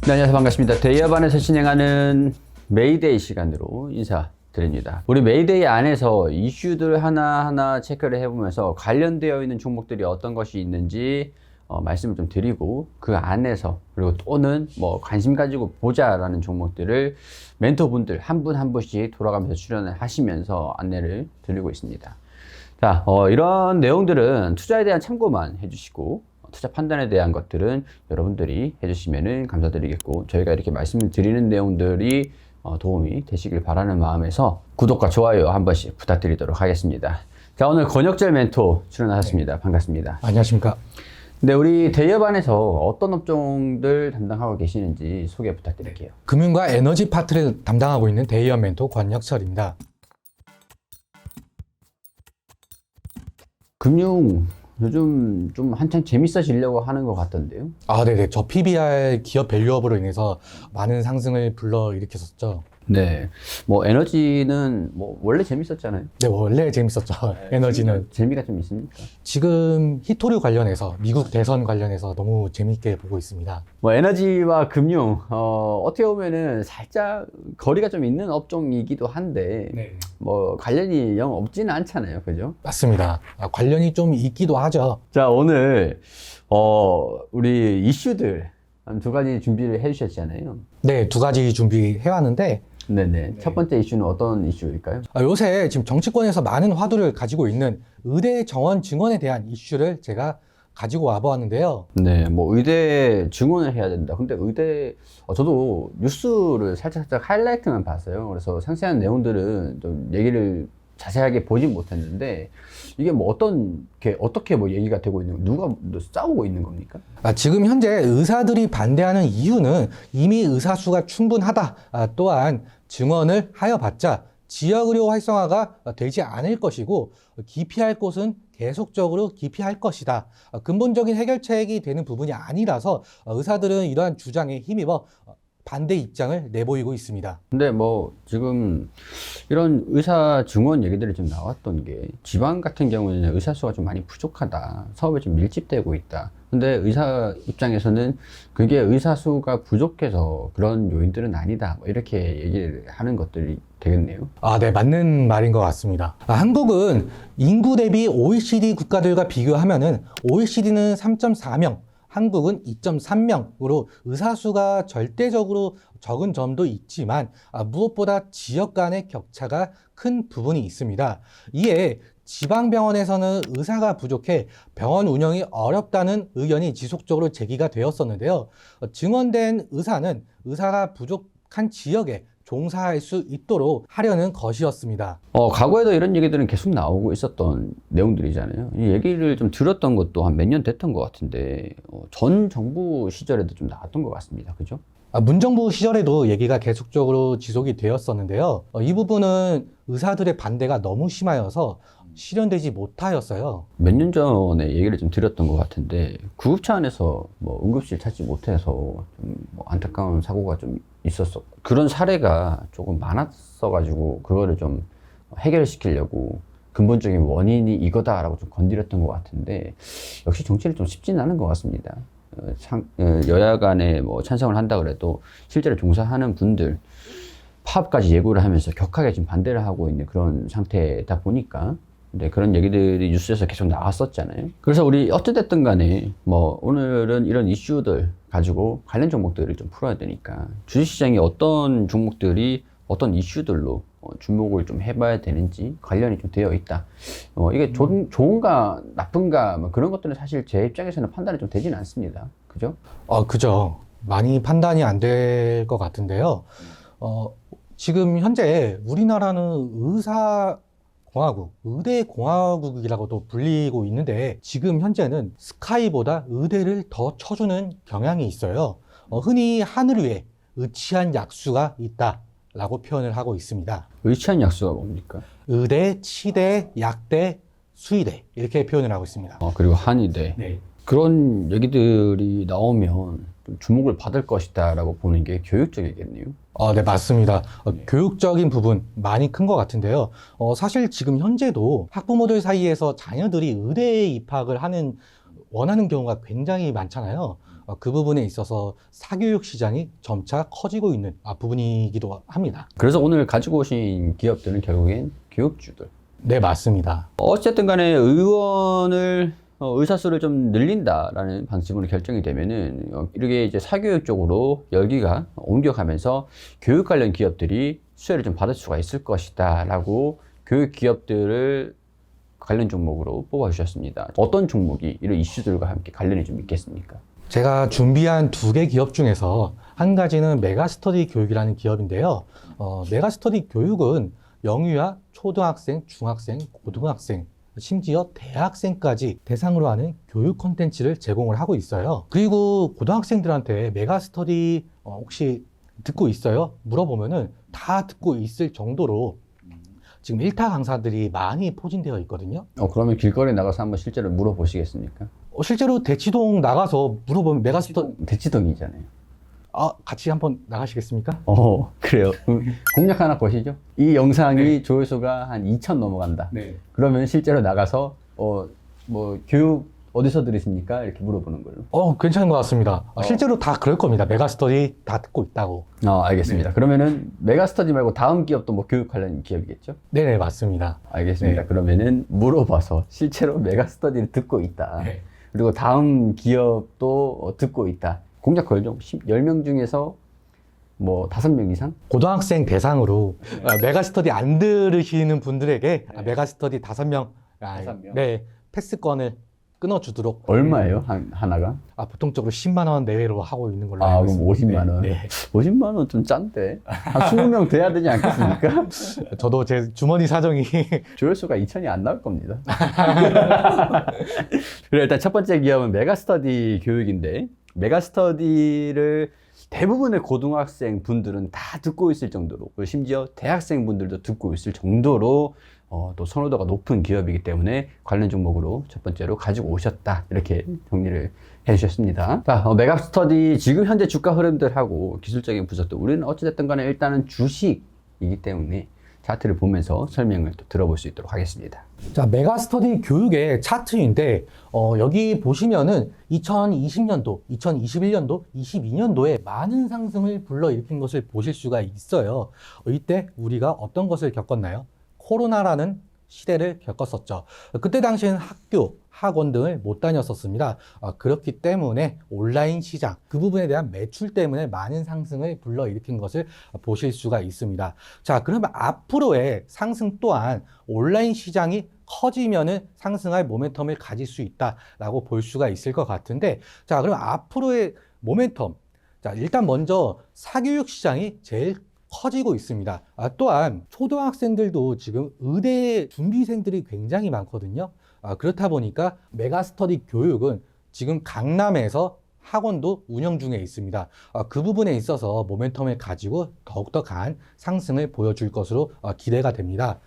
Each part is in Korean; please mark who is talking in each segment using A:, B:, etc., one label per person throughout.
A: 네, 안녕하세요. 반갑습니다. 대여반에서 진행하는 메이데이 시간으로 인사드립니다. 우리 메이데이 안에서 이슈들 하나하나 체크를 해보면서 관련되어 있는 종목들이 어떤 것이 있는지 말씀을 좀 드리고, 그 안에서 그리고 또는 뭐 관심 가지고 보자라는 종목들을 멘토분들 한 분 한 분씩 돌아가면서 출연을 하시면서 안내를 드리고 있습니다. 자, 이런 내용들은 투자에 대한 참고만 해주시고, 투자 판단에 대한 것들은 여러분들이 해주시면 감사드리겠고, 저희가 이렇게 말씀을 드리는 내용들이 도움이 되시길 바라는 마음에서 구독과 좋아요 한 번씩 부탁드리도록 하겠습니다. 자, 오늘 권혁절 멘토 출연하셨습니다. 반갑습니다.
B: 안녕하십니까.
A: 네, 우리 대여반에서 어떤 업종들 담당하고 계시는지 소개 부탁드릴게요.
B: 금융과 에너지 파트를 담당하고 있는 대의원 멘토 권혁철입니다.
A: 금융 요즘 좀 한창 재밌어지려고 하는 것 같던데요.
B: 네네. 저 PBR 기업 밸류업으로 인해서 많은 상승을 불러일으켰었죠.
A: 네, 뭐 에너지는 뭐 원래 재밌었잖아요.
B: 네, 원래 재밌었죠. 에너지는.
A: 재미가 좀 있습니까?
B: 지금 히토류 관련해서, 미국 대선 관련해서 너무 재밌게 보고 있습니다.
A: 뭐 에너지와 금융 어떻게 보면은 살짝 거리가 좀 있는 업종이기도 한데
B: 네.
A: 뭐 관련이 영 없지는 않잖아요, 그죠?
B: 맞습니다. 관련이 좀 있기도 하죠.
A: 자, 오늘 우리 이슈들 한 두 가지 준비를 해주셨잖아요.
B: 네, 두 가지 준비해왔는데,
A: 네네. 첫 번째 이슈는 어떤 이슈일까요?
B: 요새 지금 정치권에서 많은 화두를 가지고 있는 의대 정원 증원에 대한 이슈를 제가 가지고 와보았는데요.
A: 네, 뭐 의대 증원을 해야 된다. 근데 의대 저도 뉴스를 살짝 하이라이트만 봤어요. 그래서 상세한 내용들은 좀 얘기를 자세하게 보진 못했는데, 이게 뭐 어떻게 뭐 얘기가 되고 있는, 누가 뭐 싸우고 있는 겁니까?
B: 지금 현재 의사들이 반대하는 이유는 이미 의사 수가 충분하다. 또한 증원을 하여봤자 지역의료 활성화가 되지 않을 것이고, 기피할 곳은 계속적으로 기피할 것이다. 근본적인 해결책이 되는 부분이 아니라서 의사들은 이러한 주장에 힘입어 반대 입장을 내보이고 있습니다.
A: 근데 뭐 지금 이런 의사 증원 얘기들이 좀 나왔던 게, 지방 같은 경우는 의사 수가 좀 많이 부족하다, 사업에 좀 밀집되고 있다. 근데 의사 입장에서는 그게 의사 수가 부족해서 그런 요인들은 아니다, 뭐 이렇게 얘기를 하는 것들이 되겠네요.
B: 네, 맞는 말인 것 같습니다. 한국은 인구 대비 OECD 국가들과 비교하면은 OECD는 3.4명, 한국은 2.3명으로 의사 수가 절대적으로 적은 점도 있지만 무엇보다 지역 간의 격차가 큰 부분이 있습니다. 이에 지방병원에서는 의사가 부족해 병원 운영이 어렵다는 의견이 지속적으로 제기가 되었었는데요. 증원된 의사는 의사가 부족한 지역에 종사할 수 있도록 하려는 것이었습니다.
A: 과거에도 이런 얘기들은 계속 나오고 있었던 내용들이잖아요. 이 얘기를 좀 들었던 것도 한 몇 년 됐던 것 같은데, 전 정부 시절에도 좀 나왔던 것 같습니다. 그죠?
B: 문정부 시절에도 얘기가 계속적으로 지속이 되었었는데요. 이 부분은 의사들의 반대가 너무 심하여서 실현되지 못하였어요.
A: 몇 년 전에 얘기를 좀 드렸던 것 같은데, 구급차 안에서 뭐 응급실 찾지 못해서 좀 뭐 안타까운 사고가 좀 있었었고, 그런 사례가 조금 많았어가지고 그거를 좀 해결시키려고 근본적인 원인이 이거다라고 좀 건드렸던 것 같은데, 역시 정치를 좀 쉽지는 않은 것 같습니다. 여야 간에 뭐 찬성을 한다 그래도 실제로 종사하는 분들 파업까지 예고를 하면서 격하게 지금 반대를 하고 있는 그런 상태다 보니까, 네, 그런 얘기들이 뉴스에서 계속 나왔었잖아요. 그래서 우리 어찌됐든 간에 뭐 오늘은 이런 이슈들 가지고 관련 종목들을 좀 풀어야 되니까, 주식시장이 어떤 종목들이 어떤 이슈들로 주목을 좀 해봐야 되는지 관련이 좀 되어 있다. 이게 좋은가 나쁜가 뭐 그런 것들은 사실 제 입장에서는 판단이 좀 되지는 않습니다. 그죠?
B: 그죠. 많이 판단이 안 될 것 같은데요. 지금 현재 우리나라는 의대공화국이라고도 불리고 있는데, 지금 현재는 스카이보다 의대를 더 쳐주는 경향이 있어요. 흔히 하늘 위에 의치한 약수가 있다라고 표현을 하고 있습니다.
A: 의치한 약수가 뭡니까?
B: 의대, 치대, 약대, 수의대 이렇게 표현을 하고 있습니다.
A: 그리고 한의대.
B: 네.
A: 그런 얘기들이 나오면 좀 주목을 받을 것이다 라고 보는 게 교육적이겠네요.
B: 네, 맞습니다. 교육적인 부분 많이 큰 것 같은데요. 사실 지금 현재도 학부모들 사이에서 자녀들이 의대에 입학을 원하는 경우가 굉장히 많잖아요. 그 부분에 있어서 사교육 시장이 점차 커지고 있는 부분이기도 합니다.
A: 그래서 오늘 가지고 오신 기업들은 결국엔 교육주들.
B: 네, 맞습니다.
A: 어쨌든 간에 의원을 의사수를 좀 늘린다라는 방침으로 결정이 되면은 이렇게 이제 사교육 쪽으로 열기가 옮겨가면서 교육 관련 기업들이 수혜를 좀 받을 수가 있을 것이다라고 교육 기업들을 관련 종목으로 뽑아주셨습니다. 어떤 종목이 이런 이슈들과 함께 관련이 좀 있겠습니까?
B: 제가 준비한 2개 기업 중에서 한 가지는 메가스터디 교육이라는 기업인데요. 메가스터디 교육은 영유아, 초등학생, 중학생, 고등학생, 심지어 대학생까지 대상으로 하는 교육 콘텐츠를 제공을 하고 있어요. 그리고 고등학생들한테 메가스터디 혹시 듣고 있어요? 물어보면은 다 듣고 있을 정도로 지금 1타 강사들이 많이 포진되어 있거든요.
A: 그러면 길거리에 나가서 한번 실제로 물어보시겠습니까?
B: 실제로 대치동 나가서 물어보면 메가스터디
A: 대치동이잖아요.
B: 같이 한번 나가시겠습니까?
A: 그래요. 공략 하나 거시죠? 이 영상이 조회수가 한 2,000 넘어간다.
B: 네.
A: 그러면 실제로 나가서 교육 어디서 들으십니까? 이렇게 물어보는 걸로.
B: 괜찮은 것 같습니다. 실제로 다 그럴 겁니다. 메가스터디 다 듣고 있다고.
A: 알겠습니다.
B: 네.
A: 그러면은 메가스터디 말고 다음 기업도 뭐 교육 관련 기업이겠죠?
B: 네네, 맞습니다.
A: 알겠습니다.
B: 네.
A: 그러면은 물어봐서 실제로 메가스터디를 듣고 있다.
B: 네.
A: 그리고 다음 기업도 듣고 있다. 공략 걸죠. 10명 중에서 뭐 5명 이상?
B: 고등학생 대상으로 메가스터디 안 들으시는 분들에게 메가스터디 5명,
A: 5명?
B: 네, 패스권을 끊어주도록.
A: 얼마예요? 하나가?
B: 보통적으로 10만 원 내외로 하고 있는 걸로 알고
A: 그럼
B: 있습니다.
A: 50만 원.
B: 네, 네.
A: 50만 원 좀 짠데. 한 20명 돼야 되지 않겠습니까?
B: 저도 제 주머니 사정이
A: 조회수가 2,000이 안 나올 겁니다. 그래, 일단 첫 번째 기업은 메가스터디 교육인데, 메가스터디를 대부분의 고등학생 분들은 다 듣고 있을 정도로, 그리고 심지어 대학생 분들도 듣고 있을 정도로 또 선호도가 높은 기업이기 때문에 관련 종목으로 첫 번째로 가지고 오셨다. 이렇게 정리를 해주셨습니다. 자, 메가스터디 지금 현재 주가 흐름들하고 기술적인 분석도 우리는 어찌됐든 간에 일단은 주식이기 때문에 차트를 보면서 설명을 또 들어볼 수 있도록 하겠습니다.
B: 자, 메가스터디 교육의 차트인데 여기 보시면은 2020년도, 2021년도, 22년도에 많은 상승을 불러일으킨 것을 보실 수가 있어요. 이때 우리가 어떤 것을 겪었나요? 코로나라는 시대를 겪었었죠. 그때 당시에는 학교, 학원 등을 못 다녔었습니다. 그렇기 때문에 온라인 시장, 그 부분에 대한 매출 때문에 많은 상승을 불러일으킨 것을 보실 수가 있습니다. 자, 그러면 앞으로의 상승 또한 온라인 시장이 커지면은 상승할 모멘텀을 가질 수 있다라고 볼 수가 있을 것 같은데, 자, 그럼 앞으로의 모멘텀. 자, 일단 먼저 사교육 시장이 제일 커지고 있습니다. 또한 초등학생들도 지금 의대 준비생들이 굉장히 많거든요. 그렇다 보니까 메가스터디 교육은 지금 강남에서 학원도 운영 중에 있습니다. 그 부분에 있어서 모멘텀을 가지고 더욱더 강한 상승을 보여줄 것으로 기대가 됩니다.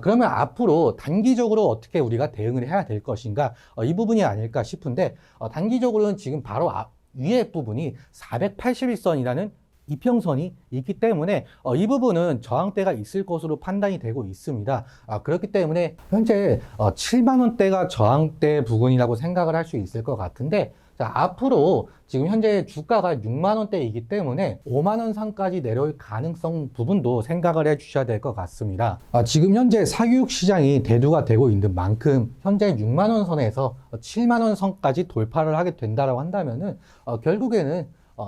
B: 그러면 앞으로 단기적으로 어떻게 우리가 대응을 해야 될 것인가, 이 부분이 아닐까 싶은데, 단기적으로는 지금 바로 위에 부분이 481선이라는 이평선이 있기 때문에 이 부분은 저항대가 있을 것으로 판단이 되고 있습니다. 그렇기 때문에 현재 7만 원대가 저항대 부근이라고 생각을 할 수 있을 것 같은데, 자, 앞으로 지금 현재 주가가 6만 원대이기 때문에 5만 원 선까지 내려올 가능성 부분도 생각을 해 주셔야 될 것 같습니다. 지금 현재 사교육 시장이 대두가 되고 있는 만큼 현재 6만 원 선에서 7만 원 선까지 돌파를 하게 된다고 한다면은 결국에는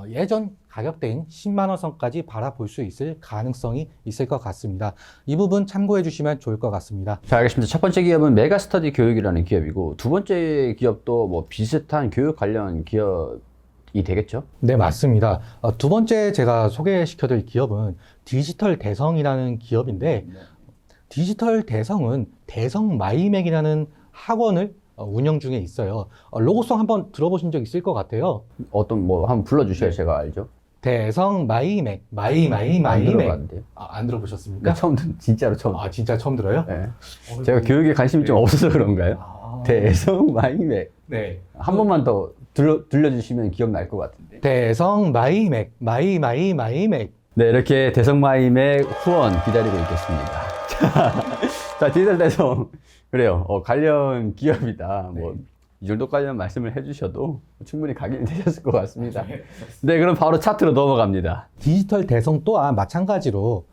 B: 예전 가격대인 10만 원 선까지 바라볼 수 있을 가능성이 있을 것 같습니다. 이 부분 참고해 주시면 좋을 것 같습니다.
A: 자, 알겠습니다. 첫 번째 기업은 메가스터디 교육이라는 기업이고, 두 번째 기업도 뭐 비슷한 교육 관련 기업이 되겠죠?
B: 네, 맞습니다. 두 번째 제가 소개시켜 드릴 기업은 디지털 대성이라는 기업인데, 디지털 대성은 대성 마이맥이라는 학원을 운영 중에 있어요. 로고송 한번 들어보신 적 있을 것 같아요.
A: 한번 불러주셔야 제가 알죠?
B: 대성 마이맥, 마이맥.
A: 안 들어봤는데요.
B: 안 들어보셨습니까?
A: 진짜로 처음.
B: 진짜 처음 들어요?
A: 네. 제가 교육에 관심이 좀 없어서 그런가요? 대성 마이맥.
B: 네.
A: 한 번만 더 들려주시면 기억날 것 같은데.
B: 대성 마이맥, 마이맥.
A: 네, 이렇게 대성 마이맥 후원 기다리고 있겠습니다. 자, 디지털 대성. 그래요. 관련 기업이다. 뭐, 이 정도까지만 말씀을 해주셔도 충분히 각인이 되셨을 것 같습니다. 네, 그럼 바로 차트로 넘어갑니다.
B: 디지털 대성 또한 마찬가지로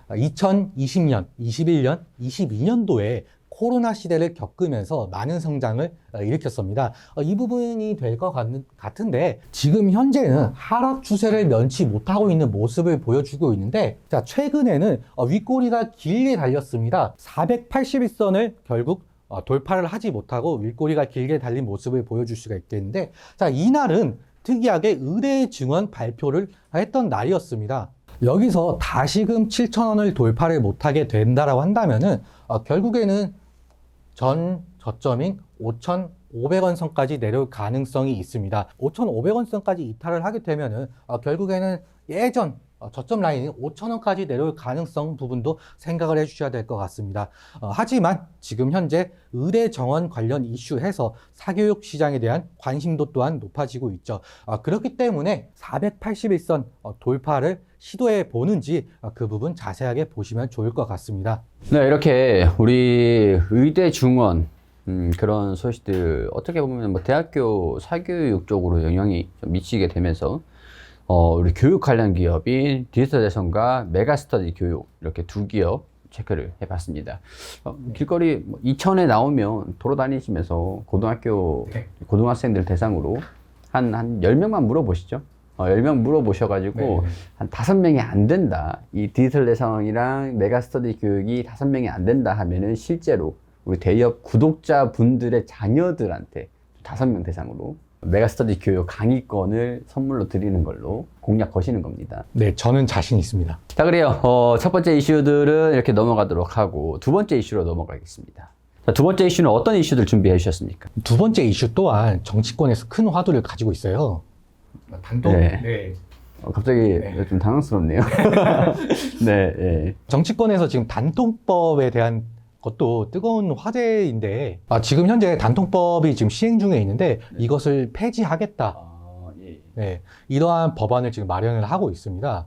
B: 2020년, 21년, 22년도에 코로나 시대를 겪으면서 많은 성장을 일으켰습니다. 이 부분이 될 것 같은데 지금 현재는 하락 추세를 면치 못하고 있는 모습을 보여주고 있는데 자, 최근에는 윗꼬리가 길게 달렸습니다. 481선을 결국 돌파를 하지 못하고 윗꼬리가 길게 달린 모습을 보여줄 수가 있겠는데 자, 이날은 특이하게 의뢰 증원 발표를 했던 날이었습니다. 여기서 다시금 7,000원을 돌파를 못하게 된다라고 한다면은 결국에는 전 저점인 5,500원 선까지 내려올 가능성이 있습니다. 5,500원 선까지 이탈을 하게 되면은 결국에는 예전 저점 라인인 5,000원까지 내려올 가능성 부분도 생각을 해주셔야 될 것 같습니다. 하지만 지금 현재 의뢰 정원 관련 이슈에서 사교육 시장에 대한 관심도 또한 높아지고 있죠. 그렇기 때문에 481선 돌파를 시도해 보는지 그 부분 자세하게 보시면 좋을 것 같습니다.
A: 네, 이렇게 우리 의대 중원 그런 소식들 어떻게 보면 뭐 대학교 사교육 쪽으로 영향이 좀 미치게 되면서 우리 교육 관련 기업인 디지털 대성과 메가스터디 교육 이렇게 두 기업 체크를 해봤습니다. 길거리 이천에 나오면 돌아다니시면서 고등학생들 대상으로 한 10명만 물어보시죠. 10명 물어보셔가지고
B: 네.
A: 한 5명이 안 된다. 이 디지털 대성이랑 메가스터디 교육이 5명이 안 된다 하면은 실제로 우리 대기업 구독자분들의 자녀들한테 5명 대상으로 메가스터디 교육 강의권을 선물로 드리는 걸로 공약 거시는 겁니다.
B: 네, 저는 자신 있습니다.
A: 자, 그래요. 첫 번째 이슈들은 이렇게 넘어가도록 하고 두 번째 이슈로 넘어가겠습니다. 자, 두 번째 이슈는 어떤 이슈들 준비해 주셨습니까?
B: 두 번째 이슈 또한 정치권에서 큰 화두를 가지고 있어요. 단독.
A: 네. 갑자기 좀 당황스럽네요. 네, 네.
B: 정치권에서 지금 단통법에 대한 것도 뜨거운 화제인데 지금 현재 단통법이 지금 시행 중에 있는데 이것을 폐지하겠다.
A: 예.
B: 네, 이러한 법안을 지금 마련을 하고 있습니다.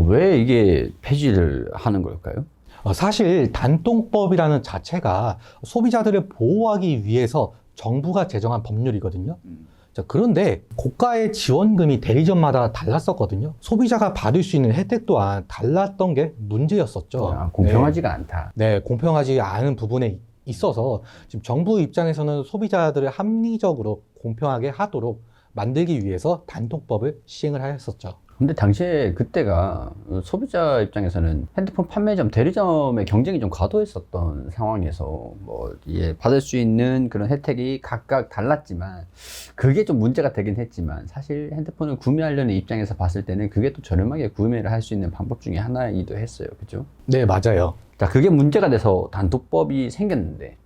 A: 왜 이게 폐지를 하는 걸까요?
B: 사실 단통법이라는 자체가 소비자들을 보호하기 위해서 정부가 제정한 법률이거든요. 자, 그런데 고가의 지원금이 대리점마다 달랐었거든요. 소비자가 받을 수 있는 혜택 또한 달랐던 게 문제였었죠.
A: 공평하지가 않다.
B: 네, 공평하지 않은 부분에 있어서 지금 정부 입장에서는 소비자들을 합리적으로 공평하게 하도록 만들기 위해서 단통법을 시행을 하였었죠.
A: 근데 당시에 그때가 소비자 입장에서는 핸드폰 판매점, 대리점의 경쟁이 좀 과도했었던 상황에서 뭐 받을 수 있는 그런 혜택이 각각 달랐지만 그게 좀 문제가 되긴 했지만 사실 핸드폰을 구매하려는 입장에서 봤을 때는 그게 또 저렴하게 구매를 할 수 있는 방법 중에 하나이기도 했어요. 그죠?
B: 네, 맞아요.
A: 자, 그게 문제가 돼서 단통법이 생겼는데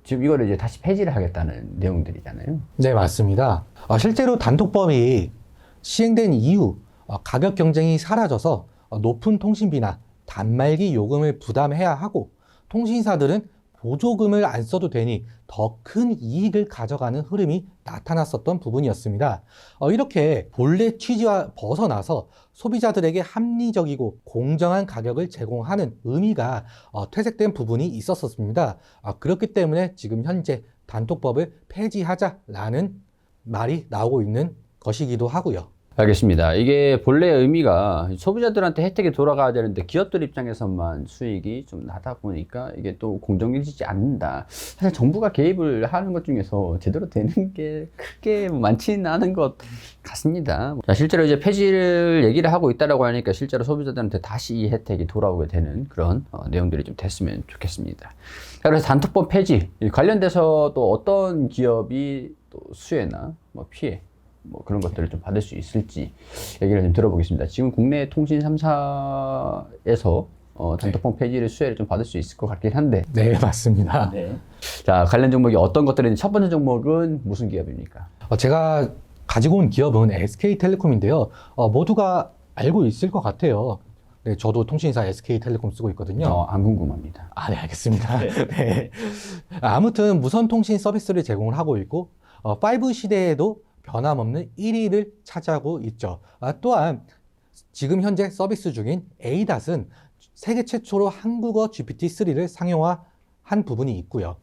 A: 지금 이거를 이제 다시 폐지를 하겠다는 내용들이잖아요.
B: 네, 맞습니다. 실제로 단통법이 시행된 이후 가격 경쟁이 사라져서 높은 통신비나 단말기 요금을 부담해야 하고 통신사들은 보조금을 안 써도 되니 더 큰 이익을 가져가는 흐름이 나타났었던 부분이었습니다. 이렇게 본래 취지와 벗어나서 소비자들에게 합리적이고 공정한 가격을 제공하는 의미가 퇴색된 부분이 있었습니다. 그렇기 때문에 지금 현재 단통법을 폐지하자라는 말이 나오고 있는 것이기도 하고요.
A: 알겠습니다. 이게 본래의 의미가 소비자들한테 혜택이 돌아가야 되는데 기업들 입장에서만 수익이 좀 나다 보니까 이게 또 공정해지지 않는다. 사실 정부가 개입을 하는 것 중에서 제대로 되는 게 크게 많지는 않은 것 같습니다. 자, 실제로 이제 폐지를 얘기를 하고 있다라고 하니까 실제로 소비자들한테 다시 이 혜택이 돌아오게 되는 그런 내용들이 좀 됐으면 좋겠습니다. 자, 그래서 단통법 폐지 관련돼서 또 어떤 기업이 또 수혜나 뭐 피해 뭐 그런 것들을 좀 받을 수 있을지 얘기를 좀 들어보겠습니다. 지금 국내 통신 3사에서 단통법 폐지를 수혜를 좀 받을 수 있을 것 같긴 한데.
B: 네, 맞습니다.
A: 네. 자, 관련 종목이 어떤 것들인지 첫 번째 종목은 무슨 기업입니까?
B: 제가 가지고 온 기업은 SK텔레콤인데요. 모두가 알고 있을 것 같아요. 네, 저도 통신사 SK텔레콤 쓰고 있거든요.
A: 안 궁금합니다.
B: 네, 알겠습니다. 네. 아무튼 무선 통신 서비스를 제공을 하고 있고 5 시대에도 변함없는 1위를 차지하고 있죠. 또한 지금 현재 서비스 중인 ADAS은 세계 최초로 한국어 GPT-3를 상용화 한 부분이 있고요.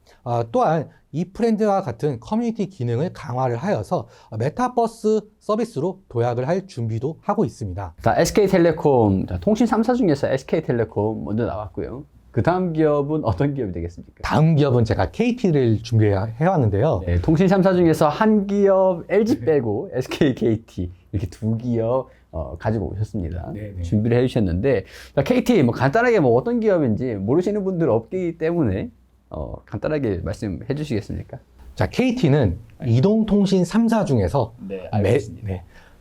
B: 또한 이 프렌드와 같은 커뮤니티 기능을 강화를 하여서 메타버스 서비스로 도약을 할 준비도 하고 있습니다.
A: 자, SK텔레콤, 통신 3사 중에서 SK텔레콤 먼저 나왔고요. 그 다음 기업은 어떤 기업이 되겠습니까?
B: 다음 기업은 제가 KT를 준비해 왔는데요.
A: 네, 통신 3사 중에서 한 기업 LG 빼고 SK, KT 이렇게 두 기업 가지고 오셨습니다.
B: 네네.
A: 준비를 해주셨는데, 자, KT 뭐 간단하게 뭐 어떤 기업인지 모르시는 분들 없기 때문에 간단하게 말씀해 주시겠습니까?
B: 자, KT는 이동통신 3사 중에서
A: 네,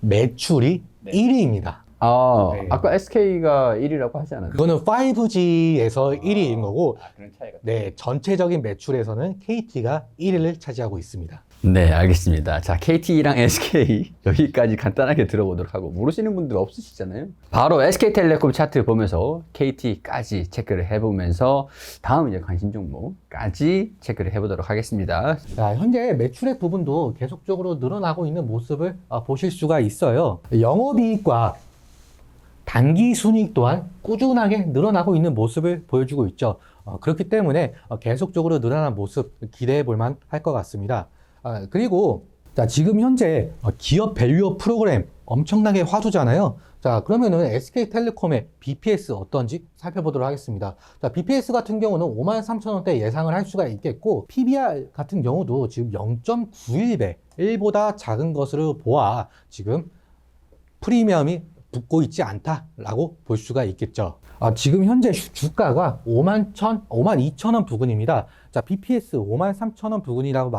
B: 매출이 1위입니다. 네.
A: 아까 SK가 1위라고 하지 않았나요?
B: 그거는 5G에서 1위인 거고,
A: 그런 차이가.
B: 네, 전체적인 매출에서는 KT가 1위를 차지하고 있습니다.
A: 네, 알겠습니다. 자, KT랑 SK 여기까지 간단하게 들어보도록 하고, 모르시는 분들 없으시잖아요. 바로 SK텔레콤 차트 보면서 KT까지 체크를 해보면서 다음 이제 관심 종목까지 체크를 해보도록 하겠습니다.
B: 자, 현재 매출액 부분도 계속적으로 늘어나고 있는 모습을 보실 수가 있어요. 영업이익과 단기 순이익 또한 꾸준하게 늘어나고 있는 모습을 보여주고 있죠. 그렇기 때문에 계속적으로 늘어나는 모습 기대해 볼만 할 것 같습니다. 그리고 자, 지금 현재 기업 밸류업 프로그램 엄청나게 화두잖아요. 자, 그러면은 SK텔레콤의 BPS 어떤지 살펴보도록 하겠습니다. 자, BPS 같은 경우는 53,000원대 예상을 할 수가 있겠고, PBR 같은 경우도 지금 0.91배, 1보다 작은 것으로 보아 지금 프리미엄이 붙고 있지 않다라고 볼 수가 있겠죠. 지금 현재 주가가 52,000원 부근입니다. 자, BPS 53,000원 부근이라고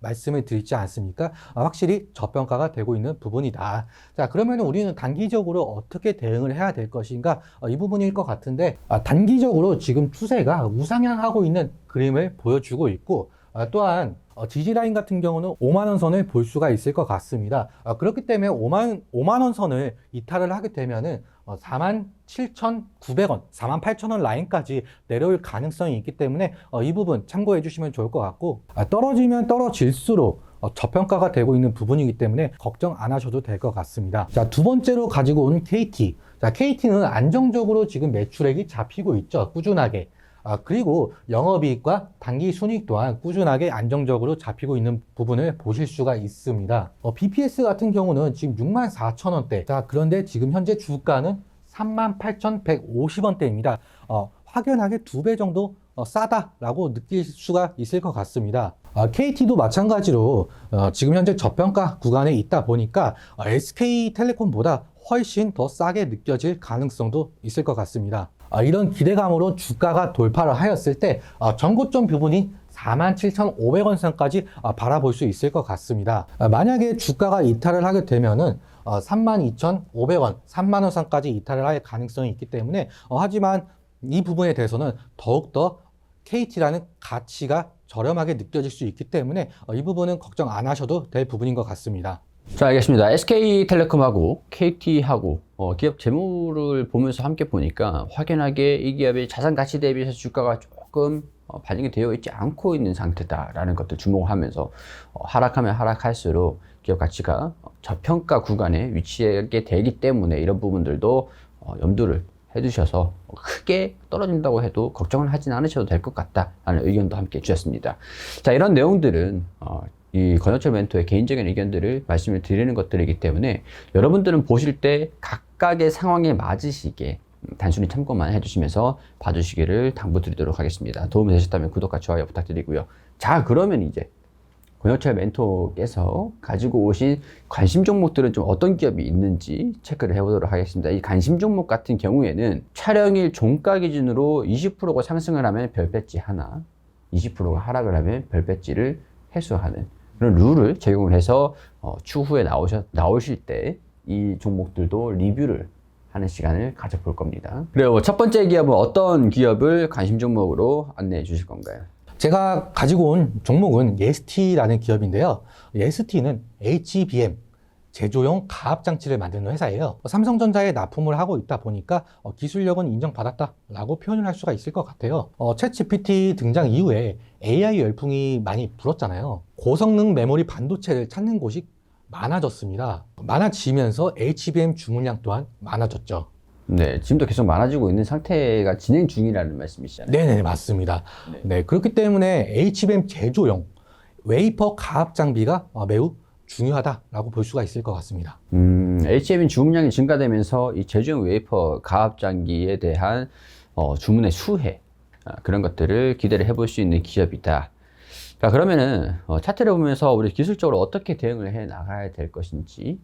B: 말씀을 드리지 않습니까? 확실히 저평가가 되고 있는 부분이다. 자, 그러면 우리는 단기적으로 어떻게 대응을 해야 될 것인가? 이 부분일 것 같은데, 단기적으로 지금 추세가 우상향하고 있는 그림을 보여주고 있고, 또한 지지라인 같은 경우는 5만원 선을 볼 수가 있을 것 같습니다. 그렇기 때문에 5만원 선을 이탈을 하게 되면은 47,900원, 48,000원 라인까지 내려올 가능성이 있기 때문에 이 부분 참고해 주시면 좋을 것 같고, 떨어지면 떨어질수록 저평가가 되고 있는 부분이기 때문에 걱정 안 하셔도 될 것 같습니다. 자, 두 번째로 가지고 온 KT. 자, KT는 안정적으로 지금 매출액이 잡히고 있죠. 꾸준하게. 그리고 영업이익과 단기 순이익 또한 꾸준하게 안정적으로 잡히고 있는 부분을 보실 수가 있습니다. BPS 같은 경우는 지금 64,000원대. 자, 그런데 지금 현재 주가는 38,150원대입니다. 확연하게 2배 정도 싸다라고 느낄 수가 있을 것 같습니다. KT도 마찬가지로 지금 현재 저평가 구간에 있다 보니까 SK텔레콤보다 훨씬 더 싸게 느껴질 가능성도 있을 것 같습니다. 이런 기대감으로 주가가 돌파를 하였을 때 전고점 부분인 47,500원 선까지 바라볼 수 있을 것 같습니다. 만약에 주가가 이탈을 하게 되면은 32,500원, 3만원 선까지 이탈을 할 가능성이 있기 때문에 하지만 이 부분에 대해서는 더욱더 KT라는 가치가 저렴하게 느껴질 수 있기 때문에 이 부분은 걱정 안 하셔도 될 부분인 것 같습니다.
A: 자, 알겠습니다. SK텔레콤하고 KT하고 기업 재무를 보면서 함께 보니까 확연하게 이 기업의 자산 가치 대비해서 주가가 조금 반영이 되어 있지 않고 있는 상태다라는 것들 주목을 하면서 하락하면 하락할수록 기업 가치가 저평가 구간에 위치하게 되기 때문에 이런 부분들도 염두를 해두셔서 크게 떨어진다고 해도 걱정을 하진 않으셔도 될 것 같다라는 의견도 함께 주셨습니다. 자, 이런 내용들은 이 권혁철 멘토의 개인적인 의견들을 말씀을 드리는 것들이기 때문에 여러분들은 보실 때 각각의 상황에 맞으시게 단순히 참고만 해주시면서 봐주시기를 당부드리도록 하겠습니다. 도움이 되셨다면 구독과 좋아요 부탁드리고요. 자, 그러면 이제 권혁철 멘토께서 가지고 오신 관심 종목들은 좀 어떤 기업이 있는지 체크를 해보도록 하겠습니다. 이 관심 종목 같은 경우에는 촬영일 종가 기준으로 20%가 상승을 하면 별 배지 하나, 20%가 하락을 하면 별 배지를 해소하는 그런 룰을 적용을 해서 추후에 나오실 때 이 종목들도 리뷰를 하는 시간을 가져볼 겁니다. 그리고 첫 번째 기업은 어떤 기업을 관심 종목으로 안내해 주실 건가요?
B: 제가 가지고 온 종목은 예스티라는 기업인데요. 예스티는 HBM, 제조용 가압장치를 만드는 회사예요. 삼성전자에 납품을 하고 있다 보니까 기술력은 인정받았다라고 표현을 할 수가 있을 것 같아요. 챗GPT 등장 이후에 AI 열풍이 많이 불었잖아요. 고성능 메모리 반도체를 찾는 곳이 많아졌습니다. 많아지면서 HBM 주문량 또한 많아졌죠.
A: 네, 지금도 계속 많아지고 있는 상태가 진행 중이라는 말씀이시잖아요.
B: 네네, 맞습니다. 네, 그렇기 때문에 HBM 제조용 웨이퍼 가압 장비가 매우 중요하다라고 볼 수가 있을 것 같습니다.
A: HBM 주문량이 증가되면서 이 제조용 웨이퍼 가압 장기에 대한 주문의 수혜, 그런 것들을 기대를 해볼 수 있는 기업이다. 자, 그러면은 차트를 보면서 우리 기술적으로 어떻게 대응을 해 나가야 될 것인지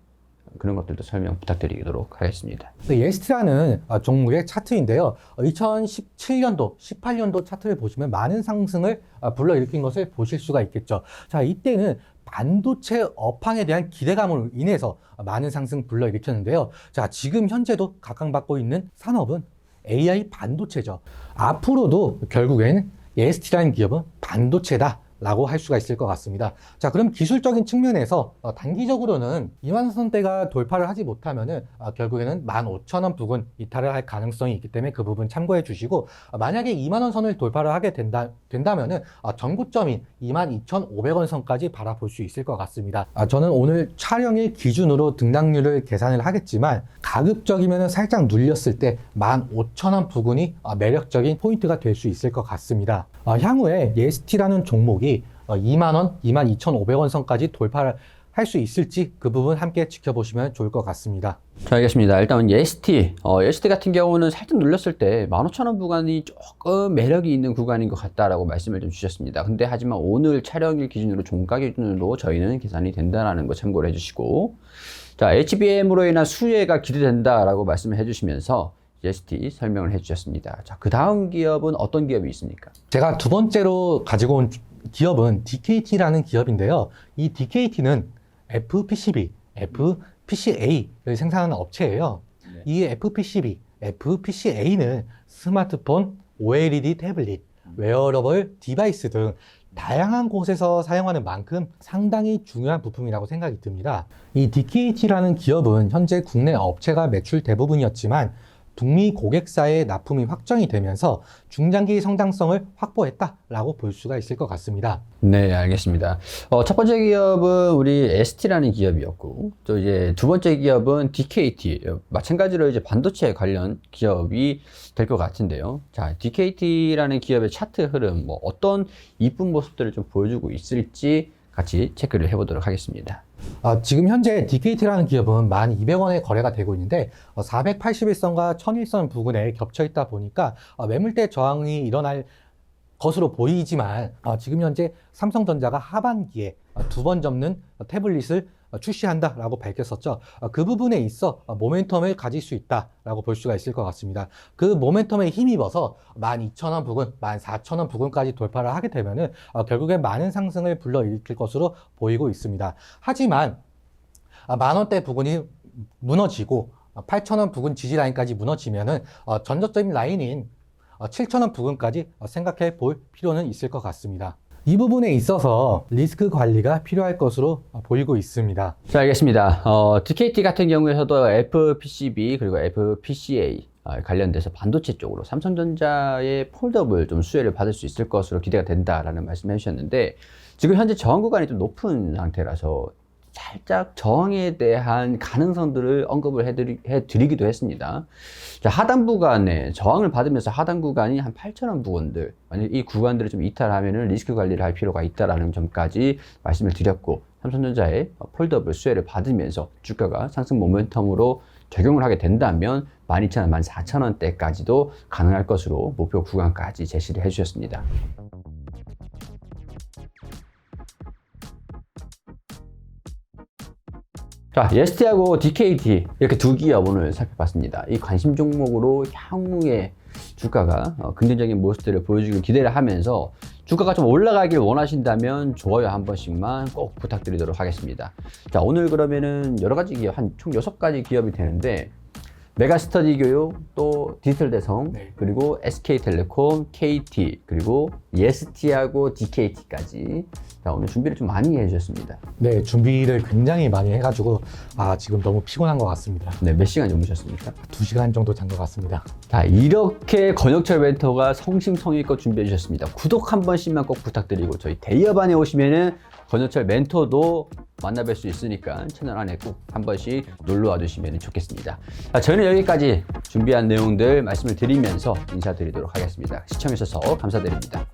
A: 그런 것들도 설명 부탁드리도록 하겠습니다.
B: 예스트라는 종목의 차트인데요. 2017년도, 18년도 차트를 보시면 많은 상승을 불러일으킨 것을 보실 수가 있겠죠. 자, 이때는 반도체 업황에 대한 기대감으로 인해서 많은 상승 불러일으켰는데요. 자, 지금 현재도 각광받고 있는 산업은 AI 반도체죠. 앞으로도 결국에는 예스트라는 기업은 반도체다 라고 할 수가 있을 것 같습니다. 자, 그럼 기술적인 측면에서 단기적으로는 2만원대가 돌파를 하지 못하면은 결국에는 15,000원 부근 이탈을 할 가능성이 있기 때문에 그 부분 참고해 주시고, 만약에 2만원 선을 돌파를 하게 된다면은 전고점인 22,500원 선까지 바라볼 수 있을 것 같습니다. 저는 오늘 촬영일 기준으로 등락률을 계산을 하겠지만 가급적이면 살짝 눌렸을 때 15,000원 부근이 매력적인 포인트가 될 수 있을 것 같습니다. 향후에 예스티라는 종목이 2만원, 22,500원 선까지 돌파를 할 수 있을지 그 부분 함께 지켜보시면 좋을 것 같습니다.
A: 자, 알겠습니다. 일단 예스티 같은 경우는 살짝 눌렸을 때 15,000원 구간이 조금 매력이 있는 구간인 것 같다라고 말씀을 좀 주셨습니다. 근데 하지만 오늘 촬영일 기준으로 종가 기준으로 저희는 계산이 된다라는 거 참고를 해주시고, 자, HBM으로 인한 수혜가 기대된다라고 말씀을 해주시면서 예스티 설명을 해주셨습니다. 자, 그 다음 기업은 어떤 기업이 있습니까?
B: 제가 두 번째로 가지고 온 기업은 DKT라는 기업인데요. 이 DKT는 FPCB, FPCA를 생산하는 업체예요.
A: 네.
B: 이 FPCB, FPCA는 스마트폰, OLED 태블릿, 웨어러블 디바이스 등 다양한 곳에서 사용하는 만큼 상당히 중요한 부품이라고 생각이 듭니다. 이 DKT라는 기업은 현재 국내 업체가 매출 대부분이었지만 북미 고객사의 납품이 확정이 되면서 중장기 성장성을 확보했다라고 볼 수가 있을 것 같습니다.
A: 네, 알겠습니다. 첫 번째 기업은 우리 ST라는 기업이었고, 또 이제 두 번째 기업은 DKT, 마찬가지로 이제 반도체 관련 기업이 될 것 같은데요. 자, DKT라는 기업의 차트 흐름, 어떤 이쁜 모습들을 좀 보여주고 있을지 같이 체크를 해보도록 하겠습니다.
B: 지금 현재 DKT라는 기업은 1,200원에 거래가 되고 있는데 481선과 1,001선 부근에 겹쳐 있다 보니까 매물대 저항이 일어날 것으로 보이지만 지금 현재 삼성전자가 하반기에 두 번 접는 태블릿을 출시한다라고 밝혔었죠. 그 부분에 있어 모멘텀을 가질 수 있다라고 볼 수가 있을 것 같습니다. 그 모멘텀에 힘입어서 12,000원 부근, 14,000원 부근까지 돌파를 하게 되면은 결국엔 많은 상승을 불러일으킬 것으로 보이고 있습니다. 하지만 만원대 부근이 무너지고 8,000원 부근 지지 라인까지 무너지면은 전저점 라인인 7,000원 부근까지 생각해 볼 필요는 있을 것 같습니다. 이 부분에 있어서 리스크 관리가 필요할 것으로 보이고 있습니다.
A: 자, 알겠습니다. DKT 같은 경우에서도 FPCB 그리고 FPCA 관련돼서 반도체 쪽으로 삼성전자의 폴더블 좀 수혜를 받을 수 있을 것으로 기대가 된다라는 말씀을 해주셨는데, 지금 현재 저항 구간이 좀 높은 상태라서 살짝 저항에 대한 가능성들을 언급을 해드리기도 했습니다. 자, 하단 구간에 저항을 받으면서 하단 구간이 한 8,000원 부근들, 만약 이 구간들을 좀 이탈하면은 리스크 관리를 할 필요가 있다라는 점까지 말씀을 드렸고, 삼성전자의 폴더블 수혜를 받으면서 주가가 상승 모멘텀으로 적용을 하게 된다면 12,000원, 14,000원대까지도 가능할 것으로 목표 구간까지 제시를 해주셨습니다. 자, 예스티하고 DKT 이렇게 두 기업 오늘 살펴봤습니다. 이 관심 종목으로 향후에 주가가 긍정적인 모습들을 보여주길 기대를 하면서 주가가 좀 올라가길 원하신다면 좋아요 한 번씩만 꼭 부탁드리도록 하겠습니다. 자, 오늘 그러면은 여러 가지 기업, 한 총 6가지 기업이 되는데, 메가스터디 교육, 또 디지털대성, 그리고 SK텔레콤, KT, 그리고 예스티하고 DKT까지 자, 오늘 준비를 좀 많이 해주셨습니다.
B: 네, 준비를 굉장히 많이 해가지고 지금 너무 피곤한 것 같습니다.
A: 네, 몇 시간 주무셨습니까?
B: 2시간 정도 잔 것 같습니다.
A: 자, 이렇게 권혁철 멘토가 성심성의껏 준비해 주셨습니다. 구독 한 번씩만 꼭 부탁드리고, 저희 대여반에 오시면은 권호철 멘토도 만나뵐 수 있으니까 채널 안에 꼭 한 번씩 놀러 와 주시면 좋겠습니다. 자, 저희는 여기까지 준비한 내용들 말씀을 드리면서 인사드리도록 하겠습니다. 시청해주셔서 감사드립니다.